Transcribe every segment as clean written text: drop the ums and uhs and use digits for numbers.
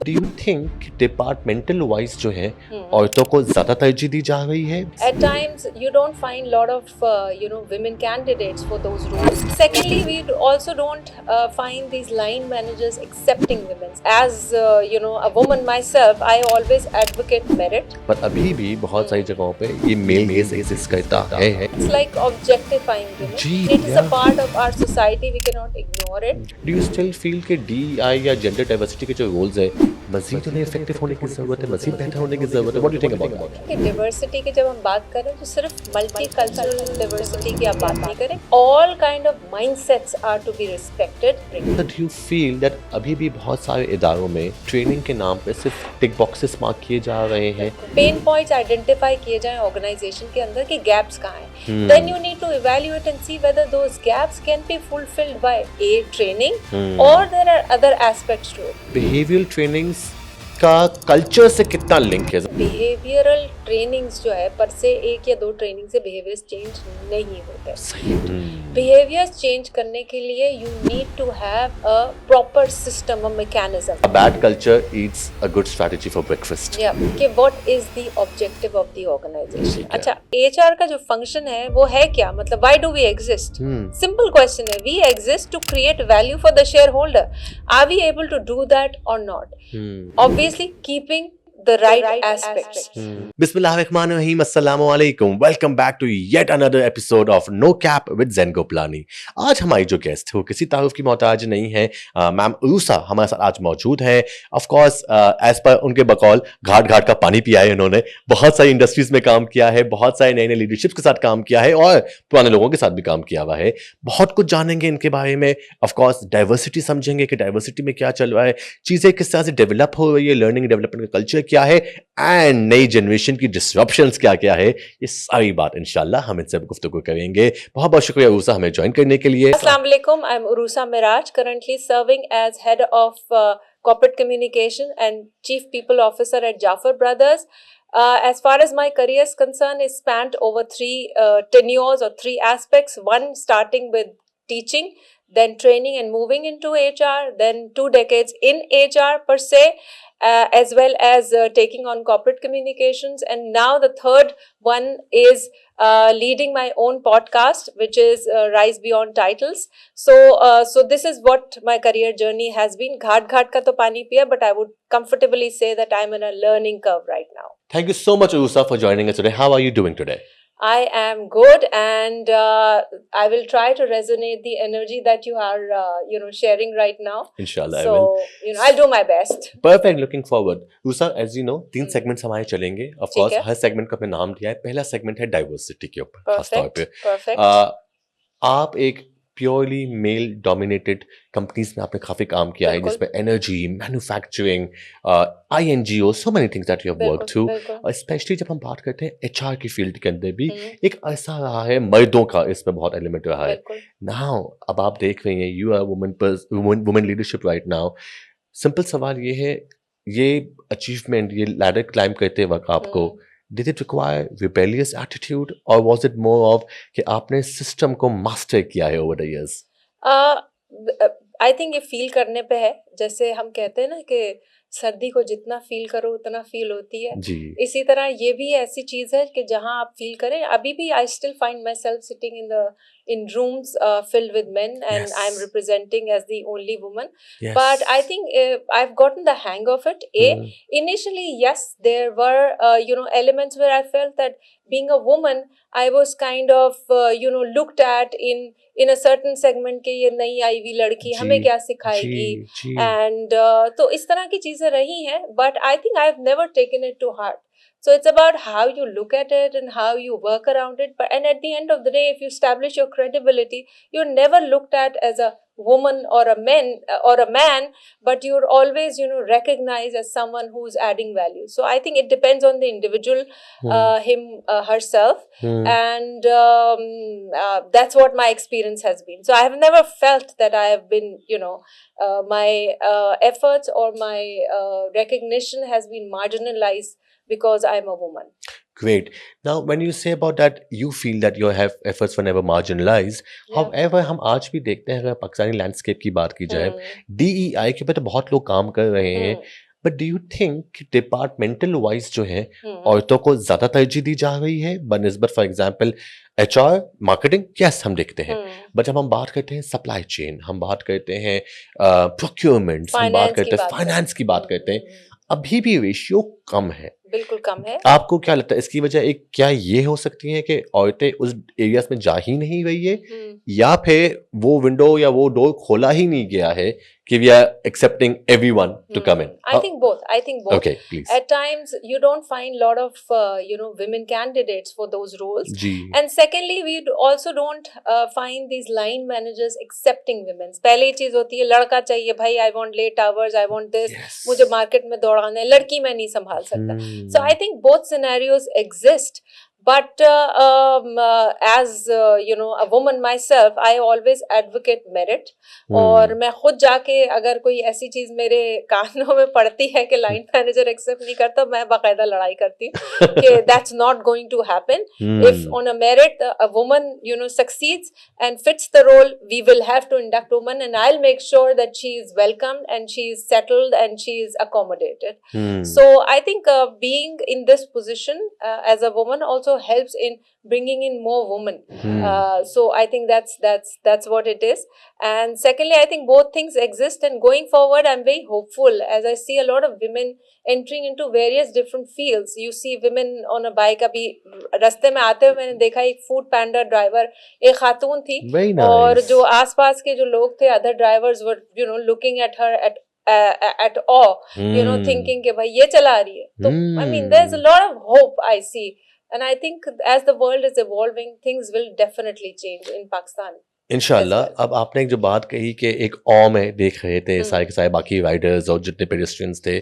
Do you think departmental wise जो है औरतों को ज्यादा तरजीह दी जा रही है? At times, you don't find a lot of women candidates for those roles. Secondly, we also don't find these line managers accepting women. As a woman myself, I always advocate merit. पर अभी भी बहुत सारी जगहों पे ये male gaze exist करता है। It's like objectifying women. It is a part of our society. We cannot ignore it. Do you still feel कि DEI या जेंडर डाइवर्सिटी के जो रोल्स है मजीद उन्हें इफेक्टिव होने की जरूरत है, मजीद बेहतर होने की जरूरत है? What do you think about that? कि डाइवर्सिटी की जब हम बात करें तो सिर्फ मल्टी कल्चरल डाइवर्सिटी की आप बात नहीं करें. All kind of mindsets are to be respected. Do you feel that अभी भी बहुत सारे इदारों में ट्रेनिंग के नाम पे सिर्फ टिक बॉक्सेस मार्क किए जा रहे हैं? पेन पॉइंट्स आइडेंटिफाई किए जाएं ऑर्गेनाइजेशन के अंदर कि गैप्स कहाँ हैं. Then you need to evaluate and see whether those gaps can be fulfilled by a training और there are other aspects to it. Behavioural trainings का कल्चर से कितना लिंक है? बिहेवियरल ट्रेनिंग्स जो है पर से एक या दो ट्रेनिंग से बिहेवियर्स चेंज नहीं होते. बिहेवियर्स चेंज करने के लिए you need to have a proper system, a mechanism. A bad culture eats a good strategy for breakfast. कि what is the objective of the organisation. अच्छा, एचआर का जो फंक्शन है वो है क्या, मतलब why do we exist? Simple question है. We exist to create value for the shareholder. Are we able to do that और not? Obviously keeping the right aspects. Bismillahirrahmanirrahim. Assalamualaikum. Welcome back to yet another episode of No Cap with Zen Goplani. आज हमारी जो guest है वो किसी तारुफ की मोहताज नहीं है. मैम उरूसा हमारे साथ आज मौजूद है. ऑफ कोर्स एज पर उनके बकौल घाट घाट का पानी पिया है इन्होंने. बहुत सारी इंडस्ट्रीज में काम किया है, बहुत सारे नए नए लीडरशिप्स के साथ काम किया है और पुराने लोगों के साथ भी काम किया हुआ है. बहुत कुछ जानेंगे इनके बारे में. ऑफ कोर्स डाइवर्सिटी समझेंगे कि डाइवर्सिटी में क्या चल रहा है, चीजें किस तरह से डेवलप हो रही है, लर्निंग डेवलपमेंट का कल्चर क्या है एंड नई जनरेशन की डिसरप्शंस क्या क्या है. ये सारी बात इंशाल्लाह हम इनसे गुफ्तगू करेंगे. बहुत बहुत शुक्रिया उरूसा हमें ज्वाइन करने के लिए. अस्सलाम वालेकुम. I am Urusa Miraj, currently serving as head of corporate communication and chief people officer at Jaffer Brothers. As far as my career is concerned, it spanned over three tenures or three aspects. One starting with teaching, then training and moving into HR, then 2 decades in HR per se, as well as taking on corporate communications, and now the third one is leading my own podcast, which is Rise Beyond Titles. So this is what my career journey has been. Ghat ghat ka to pani piya, but I would comfortably say that I'm in a learning curve right now. Thank you so much Urusa for joining us today. How are you doing today? I am good, and I will try to resonate the energy that you are sharing right now. Inshallah, So I will. I'll do my best. Perfect. Looking forward. Urusa, as you know, 3 segments हमारे चलेंगे. Of course है. हर segment का अपने नाम दिया है. पहला segment है डाइवर्सिटी के ऊपर खास तौर पे. Perfect. आप एक प्योरली मेल डोमिनेटेड कंपनीज में आपने काफी काम किया है, जिसमें energy, manufacturing, INGO, so many things that you have worked through. और स्पेशली जब हम बात करते हैं HR की फील्ड के अंदर भी एक ऐसा रहा है, मर्दों का इसमें बहुत एलिमेंट रहा है. नाउ अब आप देख रहे हैं, you are women leadership right now. Simple सवाल ये है, ये अचीवमेंट, ये लैडर क्लाइंब करते वक्त आपको did it require rebellious attitude or was it more of कि आपने सिस्टम को मास्टर किया है over the years? I think ये फील करने पे है. जैसे हम कहते हैं ना कि सर्दी को जितना फील करो उतना फील होती है जी. इसी तरह ये भी ऐसी चीज है कि जहां आप फील करें. अभी भी I still find my self sitting in rooms filled with men, and Yes. I'm representing as the only woman. Yes. But I think I've gotten the hang of it. Initially, yes, there were elements where I felt that being a woman, I was kind of looked at in a certain segment के ये नई आई हुई लड़की हमें क्या सिखाएगी, and तो इस तरह की चीजें रही हैं. But I think I've never taken it to heart. So it's about how you look at it and how you work around it. And at the end of the day, if you establish your credibility, you're never looked at as a woman or a man, but you're always recognized as someone who's adding value. So I think it depends on the individual, herself, and that's what my experience has been. So I have never felt that I have been my efforts or my recognition has been marginalized because I'm a woman. Great. Now, when you say about that, you feel that your efforts were never marginalized. Yeah. However, हम आज भी देखते हैं, अगर Pakistani landscape की बात की जाए, DEI के ऊपर तो बहुत लोग काम कर रहे हैं. But do you think departmental wise जो है हम्म, औरतों को ज्यादा तरजीह दी जा रही है बनस्बत for example HR marketing yes हम देखते हैं हम्म, बट जब हम बात करते हैं सप्लाई चेन हम बात करते हैं प्रोक्योरमेंट्स हम बात फाइनेंस की करते हैं बात करें, फाइनेंस की बात करते हैं अभी भी रेशियो कम है बिल्कुल कम है। आपको क्या लगता है इसकी वजह एक क्या ये हो सकती है कि औरतें उस एरियाज में जा ही नहीं रही है या फिर वो विंडो या वो डोर खोला ही नहीं गया है कि we are accepting everyone to come in I think both. I think both. Okay please At times, you don't find lot of women candidates for those roles. जी And secondly, we also don't find these line managers accepting women. पहली चीज होती है लड़का चाहिए भाई, I want late hours, I want this. Yes मुझे market में दौड़ाना है, लड़की मैं नहीं संभाल सकता. So I think both scenarios exist. But as a woman myself, I always advocate merit. और मैं खुद जाके अगर कोई ऐसी चीज मेरे कानों में पड़ती है कि लाइन मैनेजर एक्सेप्ट नहीं करता, मैं बाकायदा लड़ाई करती हूँ कि that's not going to happen. If on a merit a woman succeeds and fits the role, we will have to induct woman, and I'll make sure that she is welcomed and she is settled and she is accommodated. So I think being in this position as a woman also helps in bringing in more women. So I think that's what it is. And secondly, I think both things exist, and going forward I'm very hopeful as I see a lot of women entering into various different fields. You see women on a bike. अभी रास्ते में आते हुए मैंने देखा एक food पैंडा driver एक खातून थी, वेरी और नाइस जो आसपास के जो लोग थे other drivers were looking at her at awe, thinking कि भाई ये चला रही है. तो I mean there's a lot of hope I see, and I think as the world is evolving, things will definitely change in Pakistan. इंशाल्लाह as well. अब आपने एक जो बात कही कि एक ऑ में देख रहे थे सारे के सारे बाकी राइडर्स और जितने पेडेस्ट्रियंस थे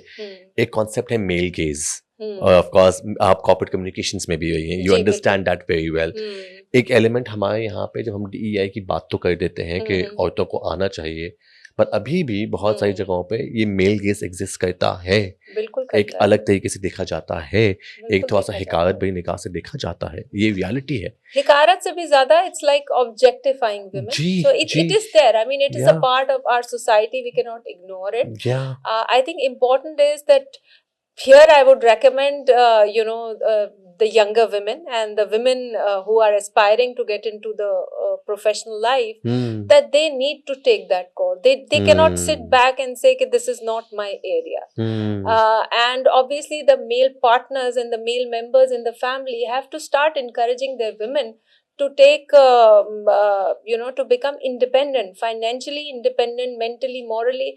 एक कॉन्सेप्ट है मेल गेज और ऑफ कोर्स आप कॉर्पोरेट कम्युनिकेशंस में भी रही हैं यू जी, अंडरस्टैंड दैट वेरी वेल एक एलिमेंट हमारे यहाँ पे जब हम डीईआई की बात तो कर देते हैं कि औरतों को आना चाहिए पर अभी भी बहुत सारी जगहों पे ये मेल गेज एग्जिस्ट करता है बिल्कुल एक करता है, अलग तरीके से देखा जाता है एक बिल्कुल थोड़ा सा देखा हिकारत जाता भरी निगाह से देखा जाता है ये रियलिटी है है. हिकारत से भी ज्यादा it's like objectifying women. Ji So it ji is there. I mean it is a Yeah. part of our society. We cannot ignore it. या I think important is that here I would recommend the younger women and the women who are aspiring to get into the professional life, that they need to take that call. They cannot sit back and say that this is not my area. And obviously the male partners and the male members in the family have to start encouraging their women to take to become independent, financially independent, mentally, morally.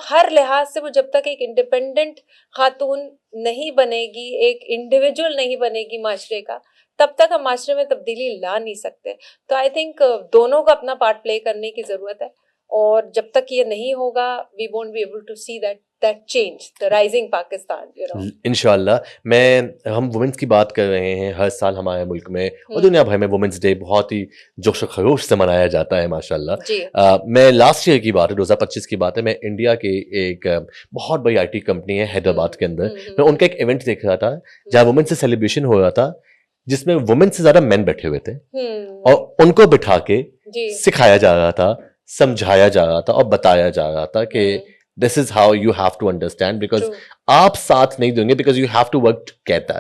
हर लिहाज से वो जब तक एक independent खातून नहीं बनेगी, एक individual नहीं बनेगी माशरे का, तब तक हम माशरे में तब्दीली ला नहीं सकते. तो आई थिंक दोनों को अपना पार्ट प्ले करने की जरूरत है, और जब तक ये नहीं होगा we won't be able to see that change, the rising Pakistan. इंशाल्लाह हम वुमेन्स की बात कर रहे हैं हर साल हमारे मुल्क में और दुनिया भर में वुमेन्स डे बहुत ही जोश व खरोश से मनाया जाता है माशाल्लाह. जी. मैं लास्ट ईयर की बात है 2025 की बात है मैं इंडिया के एक बहुत बड़ी आईटी कंपनी है हैदराबाद के अंदर मैं उनका एक इवेंट देख रहा था जहाँ वुमेन से सेलिब्रेशन हो रहा था जिसमें वुमेन से ज्यादा मेन बैठे हुए थे और उनको बिठा के जी. सिखाया जा रहा था, समझाया जा रहा था और बताया जा रहा था कि this is how you have to understand because True. आप साथ नहीं देंगे because you have to work together.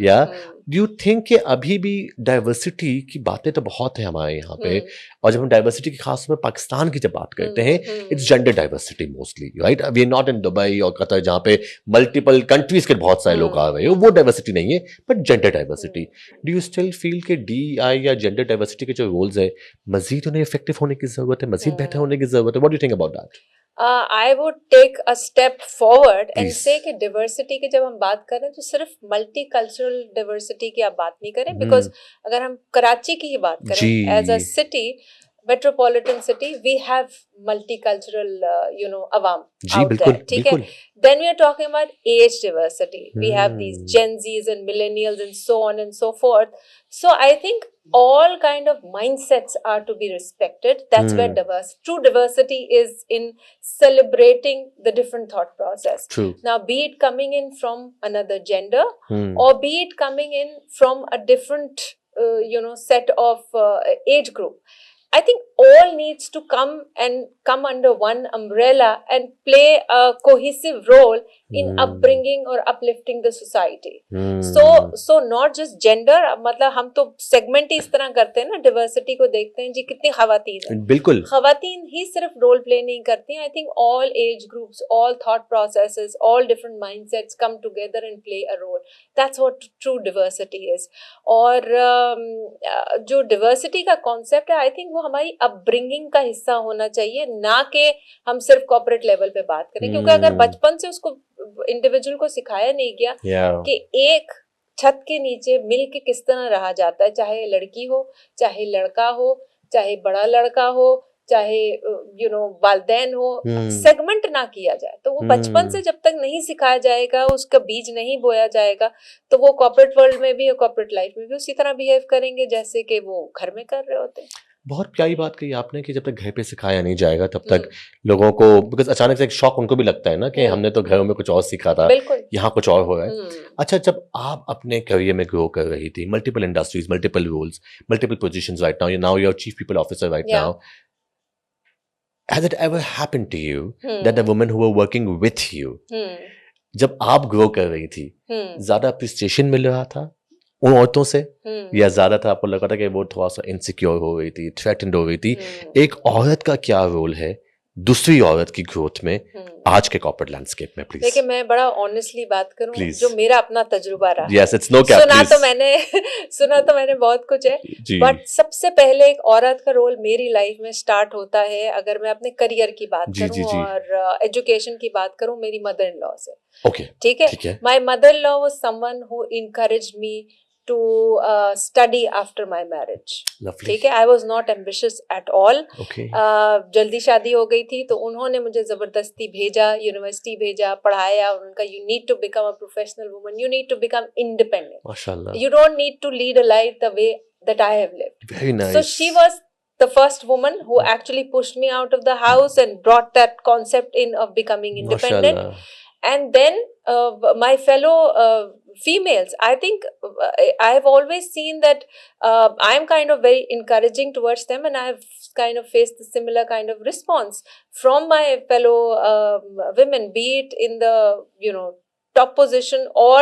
Yeah. Do you think कि अभी भी डाइवर्सिटी की बातें तो बहुत है हमारे यहाँ पे और जब हम डाइवर्सिटी की खास में पाकिस्तान की जब बात करते हैं it's gender diversity mostly right. We are not in Dubai और कतर जहाँ पे मल्टीपल कंट्रीज के बहुत सारे लोग आ रहे हो वो डाइवर्सिटी नहीं है but gender diversity. Do you still feel कि DEI या जेंडर डाइवर्सिटी के जो रोल्स है मजीद उन्हें इफेक्टिव होने की जरूरत है, मजीद बेहतर होने की जरूरत है? What do you think about that? I would take a step forward and Please. say कि diversity की जब हम बात करें तो सिर्फ multicultural diversity की आप बात नहीं करें, because अगर हम कराची की ही बात करें जी. as a city, metropolitan city, we have multicultural awam ji out बिल्कुल there, ठीक है. बिल्कुल. Then we are talking about age diversity. We have these Gen Zs and millennials and so on and so forth. So I think all kind of mindsets are to be respected. That's where true diversity is in celebrating the different thought process. True. Now, be it coming in from another gender or be it coming in from a different set of age group. I think all needs to come under one umbrella and play a cohesive role in upbringing or uplifting the society. So not just gender, मतलब हम तो segment ही इस तरह करते हैं ना, diversity को देखते हैं जी कितनी खवातीन है, बिल्कुल खवातीन ही सिर्फ रोल प्ले नहीं करती हैं. I think all age groups, all thought processes, all different mindsets come together and play a role. That's what true diversity is. और जो डिवर्सिटी का कॉन्सेप्ट है, आई थिंक वो हमारी अपब्रिंगिंग का हिस्सा होना चाहिए, ना कि हम सिर्फ कॉर्पोरेट लेवल पे बात करें. क्योंकि अगर बचपन से उसको इंडिविजुअल को सिखाया नहीं गया कि एक छत के नीचे मिल के किस तरह रहा जाता है, चाहे लड़की हो, चाहे लड़का हो, चाहे बड़ा लड़का हो, चाहे वालदैन हो, सेगमेंट ना किया जाए, तो वो बचपन से जब तक नहीं सिखाया जाएगा, उसका बीज नहीं बोया जाएगा, तो वो कॉर्पोरेट वर्ल्ड में भी और कॉर्पोरेट लाइफ में भी उसी तरह बिहेव करेंगे जैसे कि वो घर में कर रहे होते हैं. बहुत प्यारी बात कही आपने कि जब तक घर पे सिखाया नहीं जाएगा तब तक लोगों को, बिकॉज अचानक से एक शॉक उनको भी लगता है ना कि हमने तो घरों में कुछ और सीखा था, यहाँ कुछ और हो रहा है. अच्छा, जब आप अपने करियर में ग्रो कर रही थी, multiple industries, multiple roles, multiple positions, right now you are chief people officer right now, has it ever happened to you that the women who were working with you, जब आप grow कर रही थी, ज्यादा appreciation मिल रहा था उन औरतों से, या ज्यादा था आपको लगा था कि वो थोड़ा सा इनसिक्योर हो गई थी, थ्रेटन्ड हो गई थी? एक औरत का क्या रोल है दूसरी औरत की ग्रोथ में आज के कॉर्पोरेट लैंडस्केप में? प्लीज देखिए, मैं बड़ा ऑनेस्टली बात करूं, जो मेरा अपना तजुर्बा रहा, yes, it's no cap, सुना तो मैंने बहुत कुछ है, बट सबसे पहले एक औरत का रोल मेरी लाइफ में स्टार्ट होता है, अगर मैं अपने करियर की बात करूं और एजुकेशन की बात करूं, मेरी मदर इन लॉ से. ठीक है. My mother in law was someone who encouraged me to study after my marriage. ठीक है. I was not ambitious at all. जल्दी शादी हो गई थी तो उन्होंने मुझे जबरदस्ती भेजा, यूनिवर्सिटी भेजा, पढ़ाया. उनका you need to become a professional woman, you need to become independent. माशाल्लाह. You don't need to lead a life the way that I have lived. Very nice. So she was the first woman who actually pushed me out of the house and brought that concept in of becoming independent. Mashallah. And then my fellow females, I think I've always seen that I'm kind of very encouraging towards them, and I've kind of faced the similar kind of response from my fellow women, be it in the top position or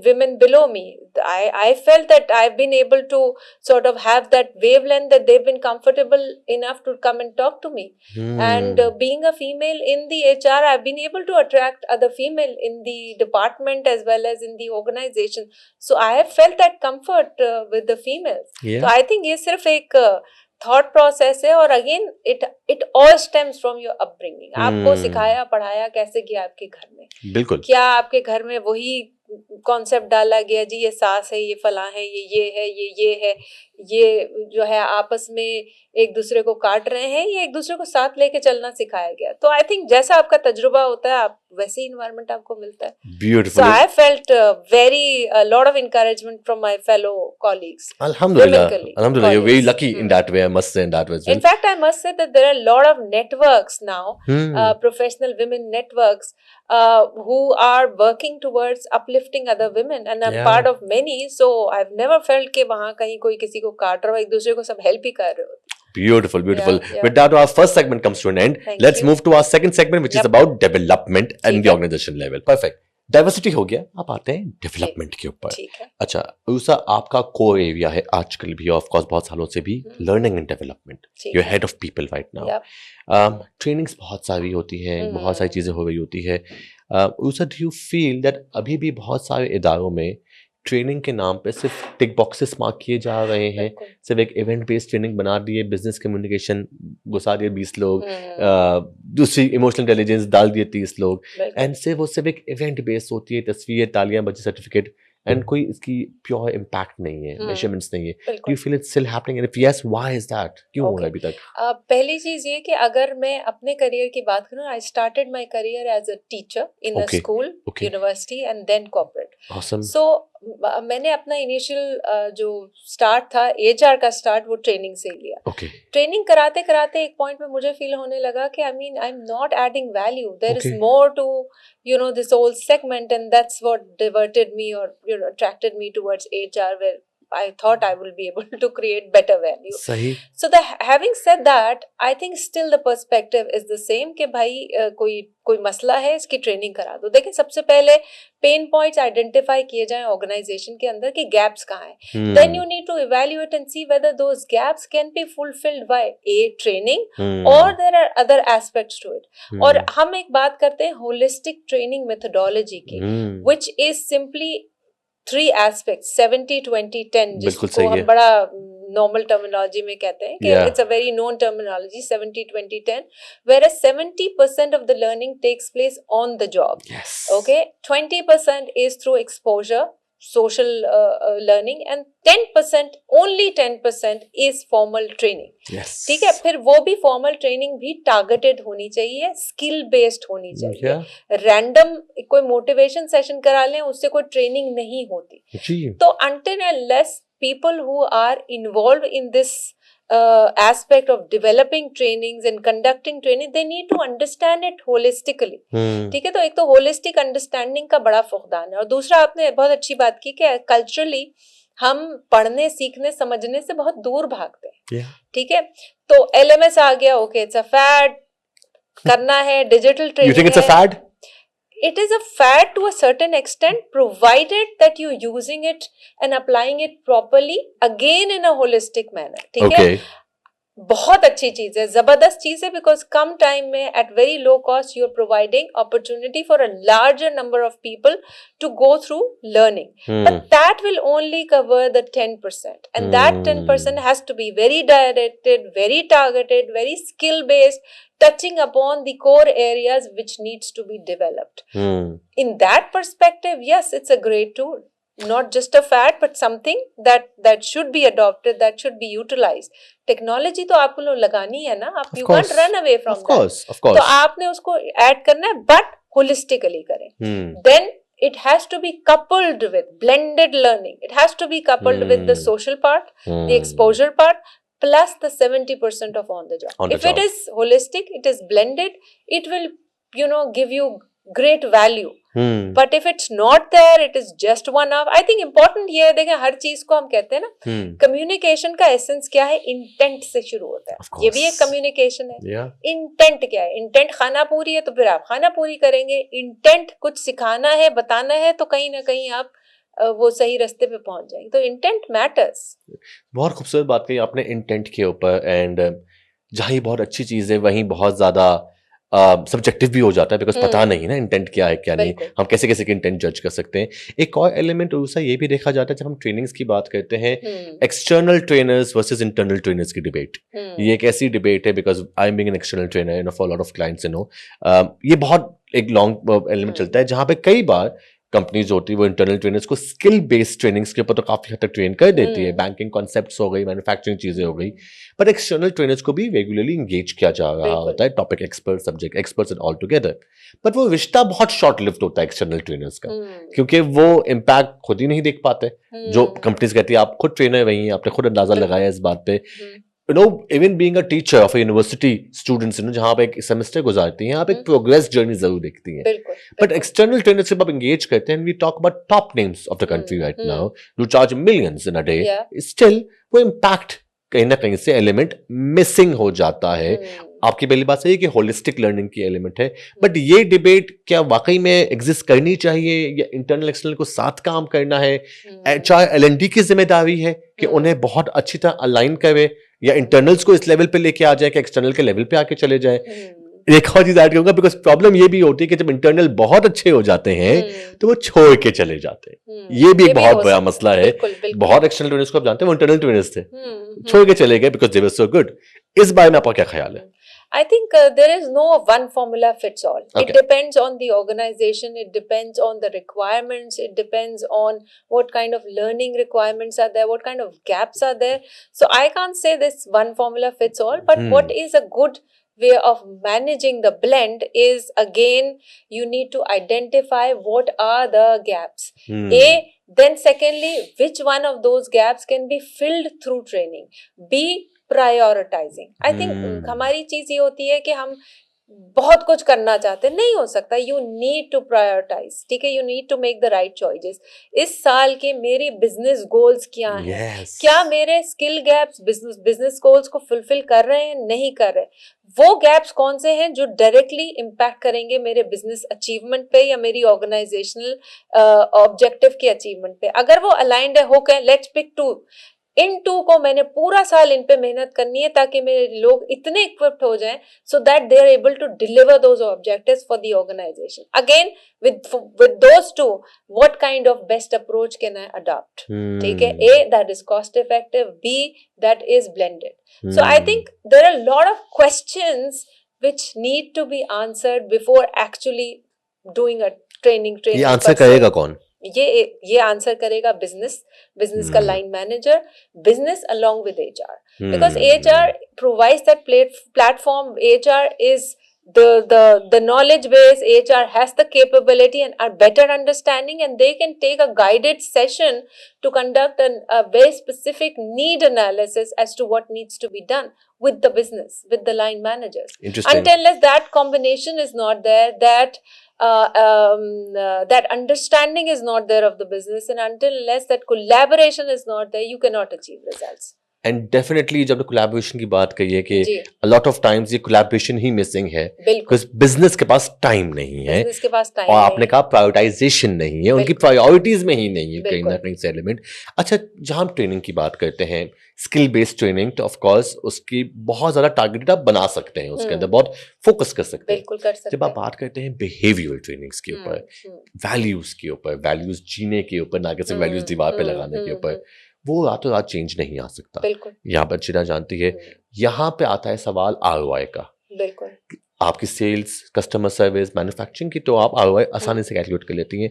women below me. I felt that I've been able to sort of have that wavelength, that they've been comfortable enough to come and talk to me. And being a female in the HR, I've been able to attract other female in the department as well as in the organization. So I have felt that comfort with the females. So I think ये सिर्फ एक thought process है, और again it all stems from your upbringing. आपको सिखाया पढ़ाया कैसे गया आपके घर में? बिल्कुल. क्या आपके घर में वही कॉन्सेप्ट डाला गया जी ये सास है, ये फला है, ये है, ये है, ये जो है आपस में एक दूसरे को काट रहे हैं, ये एक दूसरे को साथ लेके चलना सिखाया गया? तो आई थिंक जैसा आपका तजुर्बा होता है, आप वैसे ही इन्वायरमेंट आपको मिलता है. Beautiful. So I felt very lot of encouragement from my fellow colleagues. Alhamdulillah, you're very lucky in that way, I must say. In that way, in fact, I must say that there are a lot of networks now, professional women networks, who are working towards uplifting other women, and I'm part of many. So I've never felt कि वहाँ कहीं कोई किसी को काट रहा हो, एक दूसरे को सब हेल्प ही कर रहे हो. Beautiful. With that, our first segment comes to an end. Let's move to our second segment, which is about development and the organization level. Perfect. Diversity हो गया, आप आते हैं डेवलपमेंट के ऊपर. अच्छा उषा, आपका कोर एरिया है आजकल भी, ऑफ कोर्स बहुत सालों से भी, learning and development. You head of people right now. Trainings बहुत सारी होती हैं, बहुत सारी चीज़ें हो रही होती है. Usha, do you feel that अभी भी बहुत सारे इदारों में ट्रेनिंग के नाम पे सिर्फ टिक बॉक्सेस मार्क किए जा रहे हैं, सिर्फ एक इवेंट बेस्ड ट्रेनिंग बना दिए, बिजनेस कम्युनिकेशन घुसा दिए 20 लोग, दूसरी इमोशनल इंटेलिजेंस डाल दिए 30 लोग, एंड सिर्फ एक इवेंट बेस्ड होती है, तस्वीर, तालियां बजे, सर्टिफिकेट, एंड कोई इसकी प्योर इम्पैक्ट नहीं है, मेजरमेंट्स नहीं है. Do you feel it's still happening, and if yes, why is that? क्यों हो रहा है अभी तक? पहली चीज ये कि अगर मैं अपने करियर की बात करूं, I started my career as a teacher in a school, university and then corporate. Awesome. So मैंने अपना इनिशियल जो स्टार्ट था, एचआर का स्टार्ट, वो ट्रेनिंग से लिया. ट्रेनिंग कराते कराते एक पॉइंट में मुझे फील होने लगा कि I am not adding value. There is more to this whole segment, and that's what diverted me or attracted me towards HR, where I thought I will be able to create better value. सही. So having said that, I think still the perspective is the same कि भाई कोई मसला है, इसकी training करा दो. देखिए, सबसे पहले पेन पॉइंट्स आइडेंटिफाई किए जाएं ऑर्गेनाइजेशन के अंदर कि गैप्स कहाँ हैं. Then you need to evaluate and see whether those gaps can be fulfilled by training और there are other aspects to it. और हम एक बात करते हैं होलिस्टिक ट्रेनिंग मेथोडोलॉजी की, व्हिच इज सिंपली 3 एस्पेक्ट्स, 70-20-10, जिसको हम बड़ा नॉर्मल टर्मिनोलॉजी में कहते हैं कि it's a very known terminology, 70-20-10, whereas 70% of the learning takes place on the job. Yes. Okay, 20% is through exposure, social learning, and 10%, only 10% is formal training. Yes. ठीक है, फिर वो भी फॉर्मल ट्रेनिंग भी टारगेटेड होनी चाहिए, स्किल बेस्ड होनी चाहिए. रैंडम कोई मोटिवेशन सेशन करा लें, उससे कोई ट्रेनिंग नहीं होती. तो until unless people who are involved in this aspect of developing trainings and conducting training, they need to understand it holistically. ठीक है, तो एक तो holistic understanding का बड़ा फुकदान है, और दूसरा आपने बहुत अच्छी बात की कि culturally हम पढ़ने, सीखने, समझने से बहुत दूर भागते हैं. ठीक है, तो LMS आ गया, okay, it's a fad, करना है, digital training. You think it's a fad? It is a fad to a certain extent, provided that you're using it and applying it properly, again in a holistic manner. ठीक है, बहुत अच्छी चीज है, जबरदस्त चीज है, because कम टाइम में at very low cost you're providing opportunity for a larger number of people to go through learning. But that will only cover the 10%, and that 10% has to be very directed, very targeted, very skill based, touching upon the core areas which needs to be developed. In that perspective, yes, it's a great tool. Not just a fad, but something that should be adopted, that should be utilized. Technology तो आपको लगानी है ना, आप you can't run away from that. Of course. तो आपने उसको add करना है, but holistically करें. Then it has to be coupled with blended learning. It has to be coupled with the social part, the exposure part, plus the 70% of on the job. If it is holistic, it is blended, it will, give you great value. But if it's not there, it is just one off. I think important ये है, देखें, हर चीज को हम कहते हैं ना, communication का एसेंस क्या है, इंटेंट से शुरू होता है. ये भी एक कम्युनिकेशन है. इंटेंट क्या है? इंटेंट खाना पूरी है तो फिर आप खाना पूरी करेंगे. इंटेंट कुछ सिखाना है, बताना है, तो कहीं ना कहीं आप वो सही रास्ते पे पहुंच जाएंगे. तो इंटेंट मैटर्स. बहुत खूबसूरत बात कही आपने इंटेंट के ऊपर. एंड जहाँ ये बहुत अच्छी चीज है, वहीं बहुत ज्यादा सब्जेक्टिव भी हो जाता है, बिकॉज पता नहीं ना इंटेंट क्या है क्या नहीं, हम कैसे कैसे के इंटेंट जज कर सकते हैं. एक और एलिमेंट दूसरा ये भी देखा जाता है जब हम ट्रेनिंग्स की बात करते हैं, external trainers versus internal trainers की डिबेट. ये एक ऐसी डिबेट है, because I am being an external trainer for lot of clients, ये बहुत एक लॉन्ग एलिमेंट चलता है, जहाँ पे कई बार कंपनीज होती है वो इंटरनल ट्रेनर्स को स्किल बेस्ड ट्रेनिंग्स के ऊपर तो काफी हद तक ट्रेन कर देती है, बैंकिंग कॉन्सेप्ट्स हो गई, मैन्युफैक्चरिंग चीजें हो गई, पर एक्सटर्नल ट्रेनर्स को भी रेगुलरली इंगेज किया जा रहा होता है, topic expert, subject experts and all together. But वो रिश्ता बहुत शॉर्ट लिव्ड होता है एक्सटर्नल ट्रेनर्स का, क्योंकि वो इम्पैक्ट खुद ही नहीं देख पाते. जो कंपनीज कहती है आप खुद ट्रेनर वही हैं, आपने खुद अंदाजा लगाया इस बात पे. Even being a teacher of university students, जहाँ पे एक सेमेस्टर गुजारती हैं, आप एक प्रोग्रेस जर्नी जरूर देखती हैं. बट एक्सटर्नल ट्रेनर से आप एंगेज करते हैं, we talk about top names of the country right now, you charge millions in a day, still वो इम्पैक्ट कहीं ना कहीं से एलिमेंट मिसिंग हो जाता है. आपकी पहली बात सही है कि होलिस्टिक लर्निंग की एलिमेंट है, बट ये डिबेट क्या वाकई में एग्जिस्ट करनी चाहिए, या इंटरनल एक्सटर्नल को साथ काम करना है? HR L&D की जिम्मेदारी है कि उन्हें बहुत अच्छी तरह अलाइन करे, या इंटरनल्स को इस लेवल पे लेके आ जाए कि एक्सटर्नल के लेवल पे आके चले जाए? एक और चीज ऐड करूंगा, बिकॉज प्रॉब्लम ये भी होती है कि जब इंटरनल बहुत अच्छे हो जाते हैं तो वो छोड़ के चले जाते हैं. ये भी एक बहुत बड़ा मसला है. बहुत एक्सटर्नल ट्रेनर्स को आप जानते हैं वो इंटरनल ट्रेनर्स थे, छोड़ के चले गए because they were so good. इस बारे में आपका क्या ख्याल है? I think there is no one formula fits all. Okay. It depends on the organization, it depends on the requirements, it depends on what kind of learning requirements are there, what kind of gaps are there. So I can't say this one formula fits all, but what is a good way of managing the blend is, again, you need to identify what are the gaps. Then secondly, which one of those gaps can be filled through training. B, prioritising. I think हमारी चीज ये होती है कि हम बहुत कुछ करना चाहते हैं, नहीं हो सकता. यू नीड टू प्रायोरिटाइज, ठीक है, you need to make the right choices. इस साल के मेरे बिजनेस गोल्स क्या हैं? Yes. क्या मेरे स्किल गैप्स बिजनेस गोल्स को फुलफिल कर रहे हैं, नहीं कर रहे? वो गैप्स कौन से हैं जो डायरेक्टली इम्पैक्ट करेंगे मेरे बिजनेस अचीवमेंट पे या मेरी ऑर्गेनाइजेशनल ऑब्जेक्टिव के अचीवमेंट पे? अगर वो अलाइंड है, हो गए, लेट्स पिक 2. इन 2 को मैंने पूरा साल इन पे मेहनत करनी है ताकि मेरे लोग इतने इक्विप्ड हो जाएं so that they are able to deliver those objectives for the organisation. Again with those two, what kind of best approach can I adopt? ठीक है, A, that is cost effective, B, that is blended. So I think there are a lot of questions which need to be answered before actually doing a training ये answer करेगा कौन? ये answer करेगा business का line manager, business along with HR, because HR provides that platform. HR is the knowledge base. HR has the capability and a better understanding, and they can take a guided session to conduct a very specific need analysis as to what needs to be done with the business, with the line managers. Interesting. Until that combination is not there, that understanding is not there of the business, and until that collaboration is not there, you cannot achieve results. And definitely जब collaboration की बात कही है कि जी. a lot of times ये collaboration ही missing है बिल्कुल, because business के पास टाइम नहीं है बिजनेस के पास टाइम और नहीं आपने है. कहा प्रायोरिटाइजेशन नहीं है, उनकी बिल्कुल. प्रायोरिटीज में ही नहीं है कहीं ना बिल्कुल. कहीं से एलिमेंट. अच्छा, जहां हम ट्रेनिंग की बात करते हैं, स्किल बेस्ड ट्रेनिंग, तो ऑफ कोर्स उसकी बहुत ज्यादा टारगेटेड आप बना सकते हैं, उसके अंदर बहुत फोकस कर सकते हैं. बिल्कुल कर सकते जब आप हैं. बात करते हैं बिहेवियरल ट्रेनिंग्स के ऊपर, वैल्यूज के ऊपर, वैल्यूज जीने के ऊपर, ना कि सिर्फ वैल्यूज दीवार पे लगाने के ऊपर, वो रातों रात चेंज नहीं आ सकता. बिल्कुल. यहाँ पर चिरा जानती है, यहाँ पे आता है सवाल ROI का. बिल्कुल. आपकी सेल्स, कस्टमर सर्विस, मैन्युफैक्चरिंग की तो आप ROI आसानी से कैलकुलेट कर लेती हैं.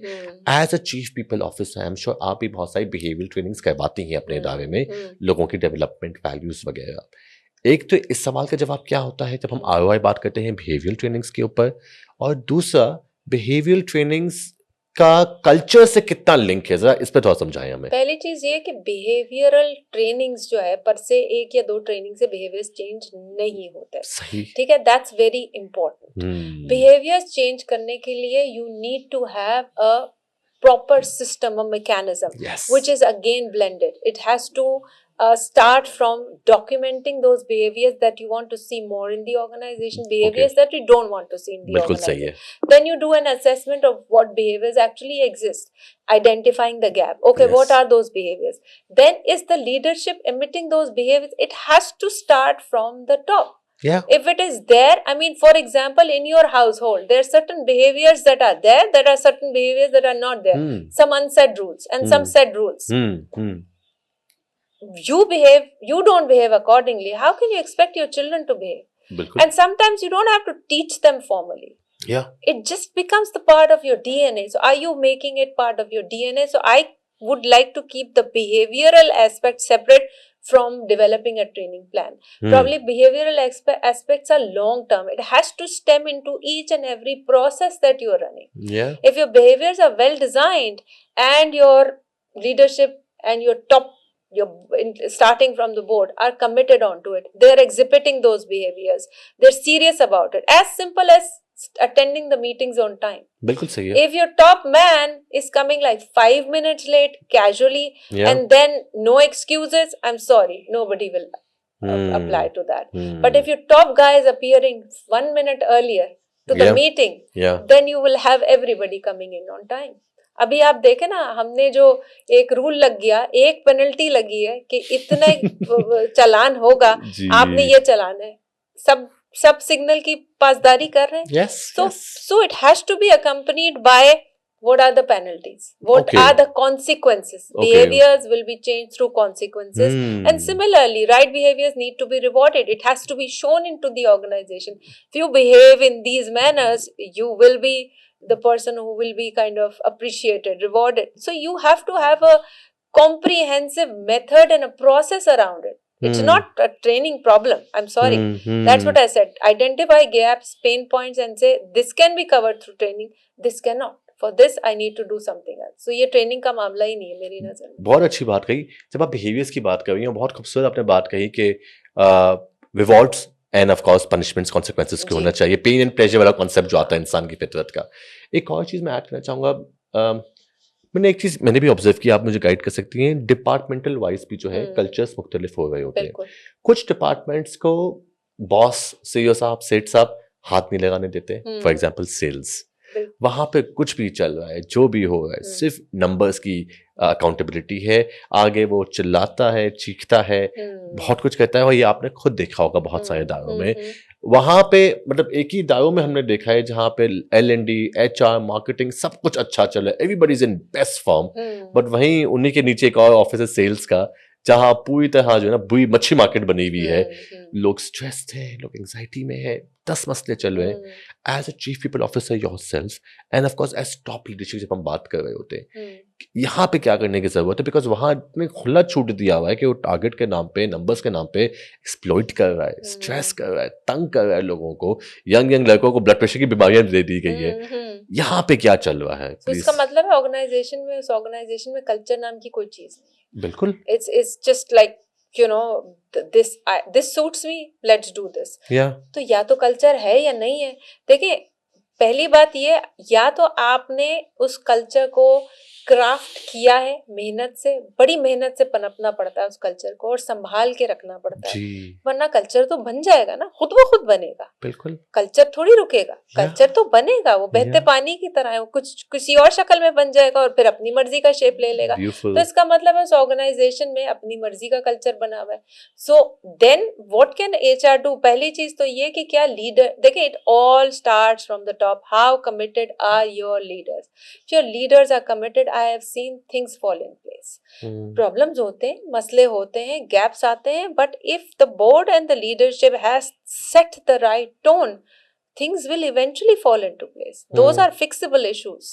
As a chief people officer, I am sure आप भी बहुत सारी बिहेवियरल ट्रेनिंग्स करवाती हैं अपने इदारे में, लोगों की डेवलपमेंट, वैल्यूज वगैरह. एक तो इस सवाल का जवाब क्या होता है जब हम ROI बात करते हैं बिहेवियरल ट्रेनिंग्स के ऊपर, और दूसरा बिहेवियरल ट्रेनिंग्स का कल्चर से कितना लिंक है, जरा इस पे थोड़ा समझाएं हमें. पहली चीज ये कि बिहेवियरल ट्रेनिंग्स जो है पर से 1 या 2 ट्रेनिंग से बिहेवियर्स चेंज नहीं होते. सही. ठीक है, that's very important. Behaviours change करने के लिए you need to have a proper system, a mechanism, Yes. which is again blended. It has to start from documenting those behaviors that you want to see more in the organization, behaviors that you don't want to see in the बिल्कुल सही organization. है. Then you do an assessment of what behaviors actually exist, identifying the gap. Okay, Yes. what are those behaviors? Then is the leadership emitting those behaviors? It has to start from the top. Yeah. If it is there, I mean, for example, in your household, there are certain behaviors that are there, there are certain behaviors that are not there. Some unsaid rules and some said rules. You don't behave accordingly. How can you expect your children to behave? बिल्कुल. And sometimes you don't have to teach them formally. Yeah. It just becomes the part of your DNA. So are you making it part of your DNA? So I would like to keep the behavioral aspect separate from developing a training plan. Probably behavioral aspects are long term. It has to stem into each and every process that you are running. Yeah. If your behaviors are well designed and your leadership and your top, starting from the board, are committed onto it, they are exhibiting those behaviors, they're serious about it, as simple as attending the meetings on time. बिल्कुल सही है. If your top man is coming like 5 minutes late casually, and then no excuses, I'm sorry, nobody will apply to that. But if your top guy is appearing 1 minute earlier to the meeting, then you will have everybody coming in on time. अभी आप देखें ना, हमने जो एक rule लग गया, एक पेनल्टी लगी है कि इतने चालान होगा, आपने ये चलाना है. सब सिग्नल की पासदारी कर रहे हैं. Yes. So it has to be accompanied by what are the penalties, what are the consequences. Behaviors will be changed through consequences, and similarly, right behaviors need to be rewarded. It has to be shown into the organization. If you behave in these manners, you will be the person who will be kind of appreciated, rewarded. So you have to have a comprehensive method and a process around it. It's not a training problem. I'm sorry. That's what I said. Identify gaps, pain points, and say this can be covered through training. This cannot. For this, I need to do something else. So ये training का मामला ही नहीं है मेरी नजर में. बहुत अच्छी बात कही. जब आप बिहेवियर्स की बात कर रही हैं, बहुत खूबसूरत आपने बात कही कि rewards and of course punishments consequences के जी। होना चाहिए, पेन एंड प्लेजर वाला कॉन्सेप्ट जो आता है इंसान की फितरत का। एक और चीज मैं ऐड करना चाहूंगा, मैंने एक चीज मैंने भी ऑब्जर्व किया, आप मुझे गाइड कर सकती हैं, डिपार्टमेंटल वाइज भी जो है कल्चर्स मुख्तलिफ हो रहे होते हैं। बिल्कुल। कुछ डिपार्टमेंट्स को बॉस, सीईओ साहब, सेठ साहब हाथ नहीं लगाने देते। फॉर एग्जांपल सेल्स, बिल्कुल। वहां पे कुछ भी चल रहा है, जो भी हो रहा है, सिर्फ नंबर्स की अकाउंटेबिलिटी है। आगे वो चिल्लाता है, चीखता है, बहुत कुछ कहता है, और ये आपने खुद देखा होगा बहुत सारे दायरों में। वहां पे मतलब एक ही दायरों में हमने देखा है जहां पे L&D, HR, मार्केटिंग सब कुछ अच्छा चल रहा है, everybody is in best form, but वहीं उन्हीं के नीचे एक और ऑफिस है सेल्स का, जहां पूरी तरह जो है ना बुरी मच्छी मार्केट बनी हुई है। लोग स्ट्रेस्ड हैं, लोग एंजाइटी में है, 10 मसले चल रहे हैं। As a chief people officer yourself and of course as top leadership जब हम बात कर रहे होते हैं, यहाँ पे क्या करने की जरूरत है? बिकॉज वहां ने खुला छूट दिया हुआ है कि वो टारगेट के नाम पे, नंबर्स के नाम पे एक्सप्लॉइट कर रहा है, स्ट्रेस कर रहा है, तंग कर रहा है लोगों को। यंग लड़कों को ब्लड प्रेशर की बीमारियां दे दी गई है। यहाँ पे क्या चल रहा है? तो इसका मतलब है ऑर्गेनाइजेशन में, उस ऑर्गेनाइजेशन में कल्चर नाम की कोई चीज नहीं है। बिल्कुल। It's just like, you know, this suits me, let's do this. तो या तो कल्चर है या नहीं है। देखिए, पहली बात ये, या तो आपने उस कल्चर को क्राफ्ट किया है मेहनत से, बड़ी मेहनत से पनपना पड़ता है उस कल्चर को, और संभाल के रखना पड़ता है, वरना कल्चर तो बन जाएगा ना, खुद व खुद बनेगा। बिल्कुल। कल्चर थोड़ी रुकेगा, कल्चर तो बनेगा, वो बहते पानी की तरह है, वो कुछ किसी और शक्ल में बन जाएगा और फिर अपनी मर्जी का शेप ले लेगा। तो इसका मतलब है उस ऑर्गेनाइजेशन में अपनी मर्जी का कल्चर बना हुआ है। So then what can HR do? पहली चीज तो ये कि क्या लीडर, देखिए, it all starts from the top. How committed are your leaders? Your leaders are committed, I have seen things fall in place. Problems होते हैं, मसले होते हैं, gaps आते हैं, but if the board and the leadership has set the right tone, things will eventually fall into place. Those are fixable issues.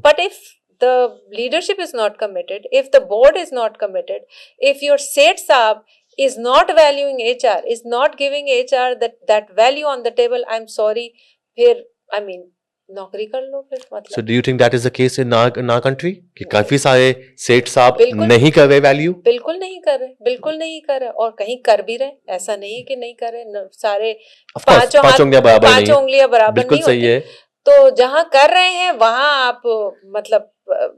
But if the leadership is not committed, if the board is not committed, if your Seth Saab is not valuing HR, is not giving HR that value on the table, I'm sorry, फिर I mean नौकरी कर लो फिर, मतलब। So do you think that is the case in our country? कि काफी सारे सेठ साहब नहीं कर रहे वैल्यू? बिल्कुल नहीं कर रहे, बिल्कुल नहीं कर रहे, और कहीं कर भी रहे, ऐसा नहीं है कि नहीं कर रहे। सारे पांच उंगलियां बराबर नहीं होती। तो जहां कर रहे हैं वहां आप मतलब